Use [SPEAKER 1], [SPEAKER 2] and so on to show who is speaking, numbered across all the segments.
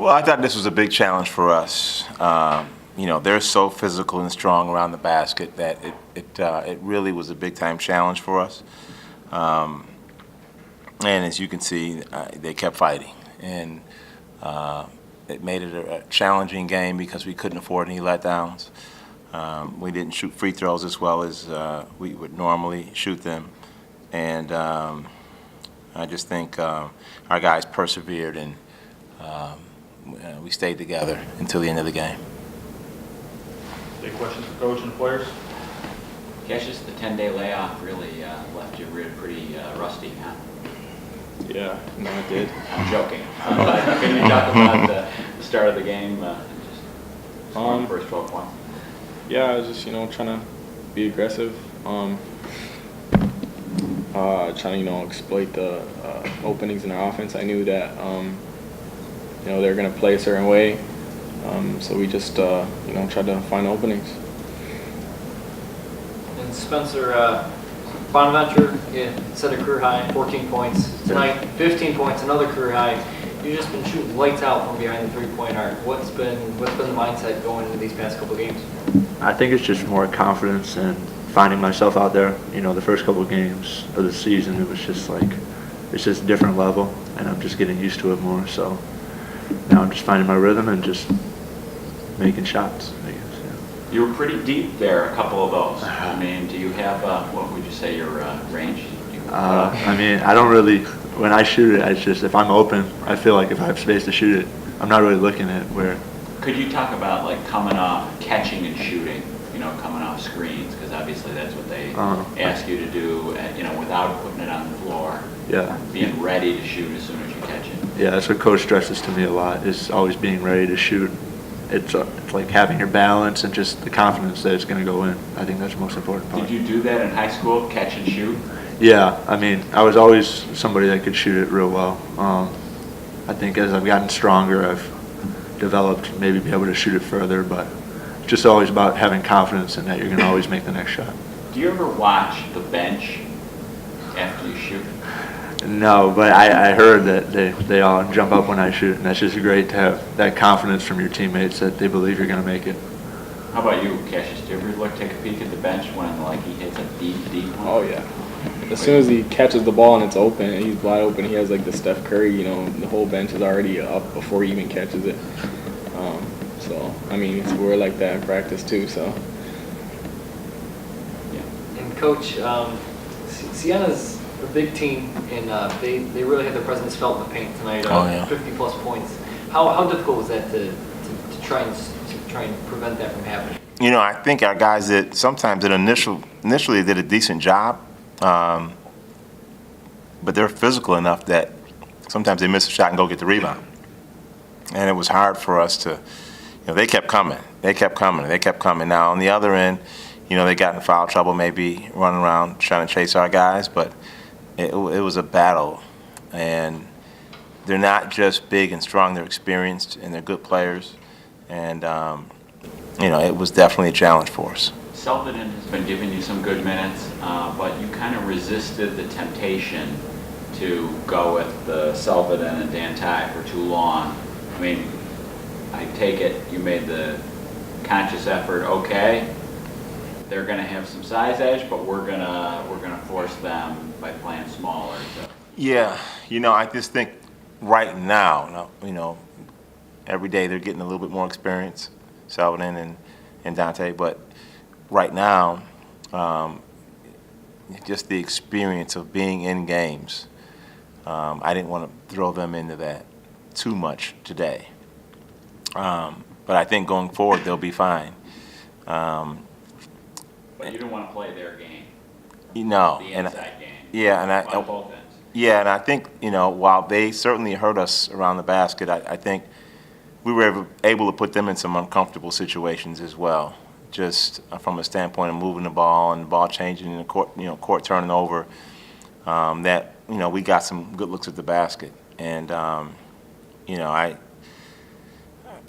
[SPEAKER 1] Well, I thought this was a big challenge for us. They're so physical and strong around the basket that it really was a big-time challenge for us. And as you can see, they kept fighting. And it made it a challenging game because we couldn't afford any letdowns. We didn't shoot free throws as well as we would normally shoot them. And I just think our guys persevered and we stayed together until the end of the game.
[SPEAKER 2] Any questions for Coach and the players?
[SPEAKER 3] Kassius, the 10-day layoff really left you pretty rusty, huh?
[SPEAKER 4] Yeah, no, it did.
[SPEAKER 3] I'm joking. Can you talk about the start of the game and just scoring the first 12 points?
[SPEAKER 4] Yeah, I was just, trying to be aggressive, trying to, exploit the openings in our offense. I knew that, they're going to play a certain way, so we just, tried to find openings.
[SPEAKER 5] And Spencer, Bonaventure set a career high, 14 points. Tonight, 15 points, another career high. You've just been shooting lights out from behind the three-point arc. What's been the mindset going into these past couple games?
[SPEAKER 6] I think it's just more confidence and finding myself out there. The first couple of games of the season, it was just like, it's just a different level, and I'm just getting used to it more. So now I'm just finding my rhythm and just making shots, I guess. Yeah.
[SPEAKER 3] You were pretty deep there, a couple of those. I mean, do you have, what would you say, your range?
[SPEAKER 6] I don't really, when I shoot it, it's just if I'm open, I feel like if I have space to shoot it, I'm not really looking at where.
[SPEAKER 3] Could you talk about like coming off, catching and shooting, coming off screens, because obviously that's what they ask you to do, without putting it on the floor.
[SPEAKER 6] Yeah.
[SPEAKER 3] Being ready to shoot as soon as you catch it.
[SPEAKER 6] Yeah, that's what Coach stresses to me a lot, is always being ready to shoot. It's like having your balance and just the confidence that it's going to go in. I think that's the most important part.
[SPEAKER 3] Did you do that in high school, catch and shoot?
[SPEAKER 6] Yeah, I was always somebody that could shoot it real well. I think as I've gotten stronger, I've developed maybe be able to shoot it further, but it's just always about having confidence in that you're going to always make the next shot.
[SPEAKER 3] Do you ever watch the bench after you shoot?
[SPEAKER 6] No, but I heard that they all jump up when I shoot, and that's just great to have that confidence from your teammates that they believe you're going to make it.
[SPEAKER 3] How about you, Kassius? Do you ever take a peek at the bench when he hits a deep one?
[SPEAKER 4] Oh, yeah. As soon as he catches the ball and it's open, and he's wide open, he has like the Steph Curry, the whole bench is already up before he even catches it. We're like that in practice too, so.
[SPEAKER 5] Yeah. And Coach, Siena's a big team, and they really had their presence felt in the paint tonight. 50-plus points. How difficult was that to try and prevent that from happening?
[SPEAKER 1] I think our guys initially did a decent job, but they're physical enough that sometimes they miss a shot and go get the rebound. And it was hard for us to, they kept coming. Now, on the other end, they got in foul trouble, maybe running around trying to chase our guys, but it was a battle. And they're not just big and strong, they're experienced and they're good players. And, it was definitely a challenge for us.
[SPEAKER 3] Selvin has been giving you some good minutes, but you kind of resisted the temptation to go with the Selvin and Dan Ty for too long. I take it you made the conscious effort. Okay, they're going to have some size edge, but we're gonna force them by playing smaller. So.
[SPEAKER 1] Yeah, I just think right now, every day they're getting a little bit more experience, Selvin and Dante, but right now, just the experience of being in games, I didn't want to throw them into that too much today. But I think going forward they'll be fine.
[SPEAKER 3] But you don't want to play their game. The inside game.
[SPEAKER 1] Yeah,
[SPEAKER 3] on both ends.
[SPEAKER 1] Yeah, and I think while they certainly hurt us around the basket, I think we were able to put them in some uncomfortable situations as well. Just from a standpoint of moving the ball and the ball changing and the court turning over, that we got some good looks at the basket, and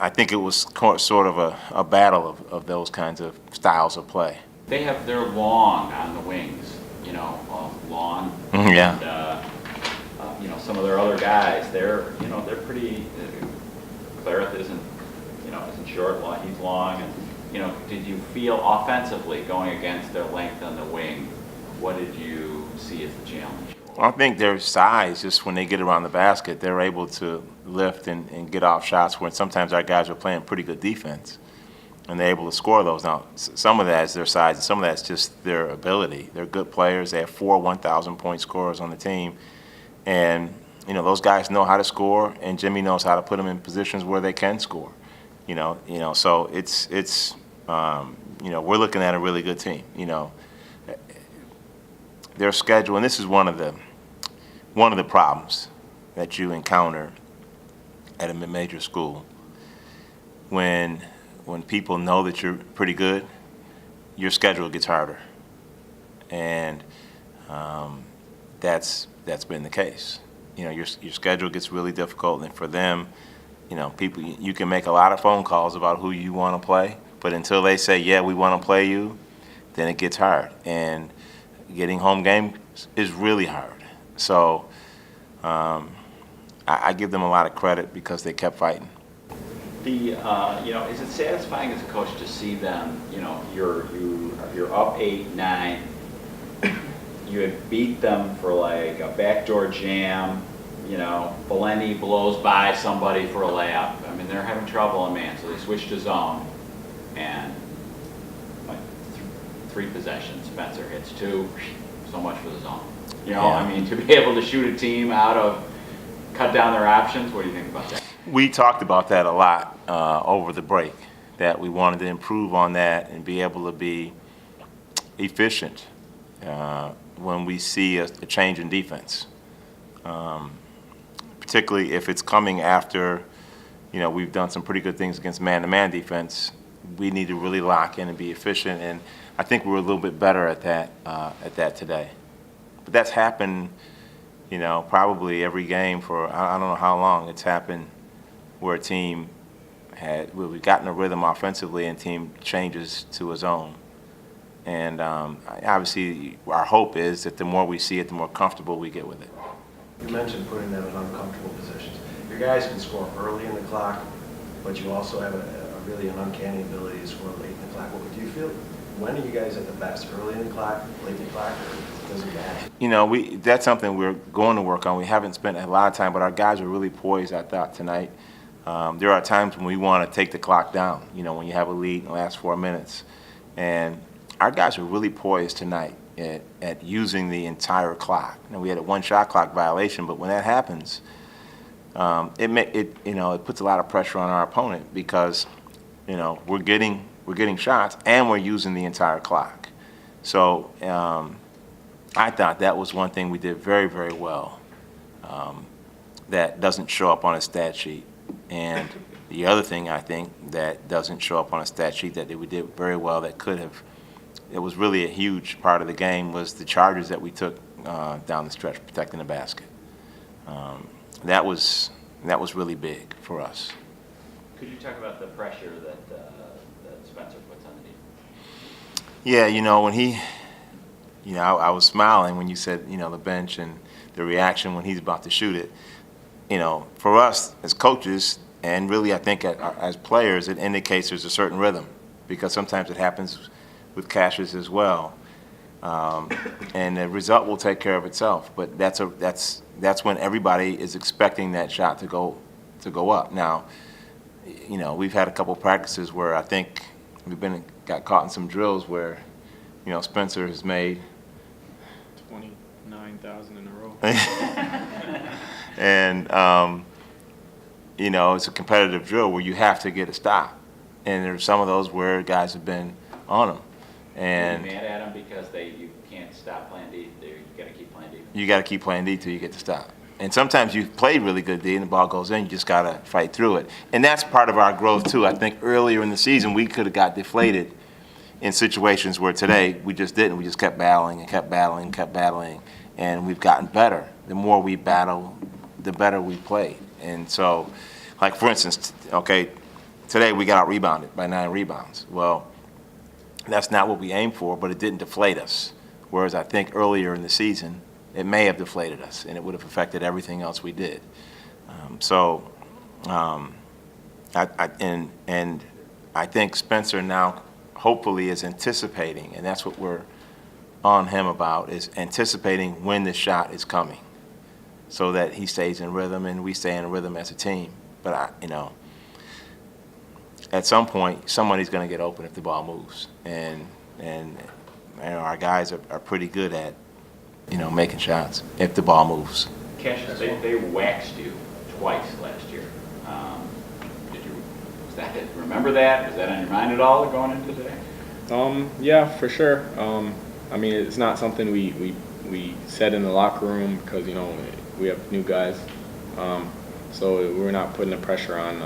[SPEAKER 1] I think it was sort of a battle of those kinds of styles of play.
[SPEAKER 3] They're long on the wings, long.
[SPEAKER 1] Yeah.
[SPEAKER 3] And, some of their other guys, they're pretty Clarith isn't short, he's long, and, did you feel offensively going against their length on the wing, what did you see as the challenge?
[SPEAKER 1] I think their size, just when they get around the basket, they're able to lift and get off shots when sometimes our guys are playing pretty good defense, and they're able to score those. Now, some of that is their size, and some of that's just their ability. They're good players. They have 4 1,000-point scorers on the team, and those guys know how to score, and Jimmy knows how to put them in positions where they can score. So it's we're looking at a really good team. Their schedule, and this is one of the problems that you encounter at a mid-major school. When people know that you're pretty good, your schedule gets harder, and that's been the case. Your schedule gets really difficult, and for them, people, you can make a lot of phone calls about who you want to play, but until they say, yeah, we want to play you, then it gets hard. And getting home games is really hard. So I give them a lot of credit because they kept fighting.
[SPEAKER 3] Is it satisfying as a coach to see them, you're up 8-9, you had beat them for like a backdoor jam, Valenti blows by somebody for a layup. I mean, they're having trouble in man, so they switched to zone, and like 3 possessions, Spencer hits 2, so much for the zone. I mean, to be able to shoot a team cut down their options, what do you think about that?
[SPEAKER 1] We talked about that a lot over the break, that we wanted to improve on that and be able to be efficient when we see a change in defense. Particularly if it's coming after, we've done some pretty good things against man-to-man defense. We need to really lock in and be efficient, and I think we're a little bit better at that today. But that's happened, probably every game for I don't know how long. It's happened where a team we've gotten a rhythm offensively and team changes to a zone. And obviously our hope is that the more we see it, the more comfortable we get with it.
[SPEAKER 7] You mentioned putting them in uncomfortable positions. Your guys can score early in the clock, but you also have a really an uncanny ability to score late in the clock. What do you feel? When are you guys at the best? Early in the clock, late in the clock, or does it matter?
[SPEAKER 1] That's something we're going to work on. We haven't spent a lot of time, but our guys are really poised, I thought, tonight. There are times when we want to take the clock down, when you have a lead in the last 4 minutes. And our guys are really poised tonight at using the entire clock. We had a 1-shot clock violation, but when that happens, it puts a lot of pressure on our opponent because, we're getting shots and we're using the entire clock. So I thought that was one thing we did very, very well that doesn't show up on a stat sheet. And the other thing I think that doesn't show up on a stat sheet that we did very well that could have, it was really a huge part of the game, was the charges that we took down the stretch protecting the basket. That was really big for us.
[SPEAKER 3] Could you talk about the pressure that Spencer puts on the defense?
[SPEAKER 1] Yeah, when he, I was smiling when you said, the bench and the reaction when he's about to shoot it. For us as coaches, and really I think as players, it indicates there's a certain rhythm, because sometimes it happens with Kassius as well, and the result will take care of itself. But that's when everybody is expecting that shot to go up. Now, we've had a couple practices where I think we've got caught in some drills where, Spencer has made
[SPEAKER 4] 29,000 in a row.
[SPEAKER 1] And it's a competitive drill where you have to get a stop, and there's some of those where guys have been on them. And
[SPEAKER 3] are you mad at them because you can't stop playing D? You got to keep playing D.
[SPEAKER 1] You got to keep playing D till you get to stop. And sometimes you've played really good D and the ball goes in, you just got to fight through it. And that's part of our growth too. I think earlier in the season we could have got deflated in situations where today we just didn't. We just kept battling and kept battling and kept battling. And we've gotten better. The more we battle, the better we play. And so, like for instance, today we got out-rebounded by 9 rebounds. Well, that's not what we aimed for, but it didn't deflate us. Whereas I think earlier in the season, it may have deflated us, and it would have affected everything else we did. And I think Spencer now hopefully is anticipating, and that's what we're on him about, is anticipating when the shot is coming so that he stays in rhythm and we stay in rhythm as a team. But, at some point, somebody's going to get open if the ball moves. And our guys are pretty good at, making shots if the ball moves.
[SPEAKER 3] Kassius, they waxed you twice last year. Remember that? Was that on your mind at all going into today?
[SPEAKER 4] Yeah, for sure. I mean, it's not something we said in the locker room because, we have new guys. So we're not putting the pressure on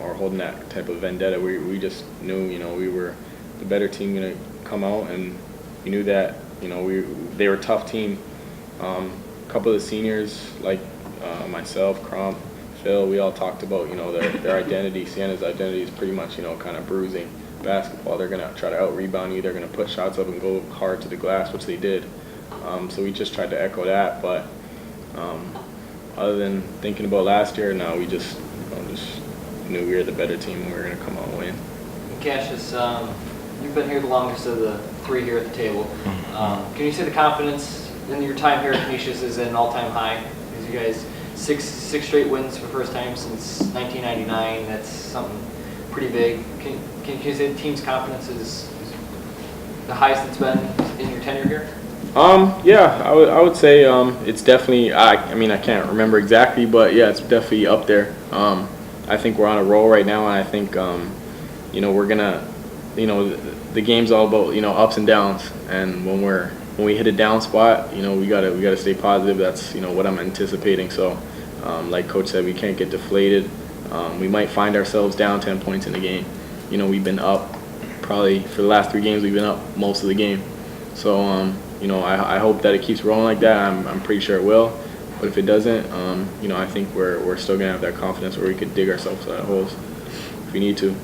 [SPEAKER 4] or holding that type of vendetta. We just knew, we were the better team going to come out, and we knew that, they were a tough team. A couple of the seniors, like myself, Crump, Phil, we all talked about, their identity. Siena's identity is pretty much, kind of bruising basketball. They're going to try to out-rebound you. They're going to put shots up and go hard to the glass, which they did. So we just tried to echo that. But other than thinking about last year, no, we just knew we were the better team and we were going to come out and win.
[SPEAKER 5] Cassius, you've been here the longest of the three here at the table. Can you say the confidence in your time here at Kassius is at an all-time high? Because you guys, six straight wins for the first time since 1999. That's something pretty big. Can you say the team's confidence is the highest it's been in your tenure here?
[SPEAKER 4] Yeah, I would say it's definitely. I mean, I can't remember exactly, but yeah, it's definitely up there. I think we're on a roll right now, and I think we're gonna, the game's all about ups and downs, and when we hit a down spot, we gotta stay positive. That's what I'm anticipating. So, like Coach said, we can't get deflated. We might find ourselves down 10 points in the game. We've been up probably for the last 3 games. We've been up most of the game. So, I hope that it keeps rolling like that. I'm pretty sure it will. But if it doesn't, I think we're still gonna have that confidence where we could dig ourselves out of holes if we need to.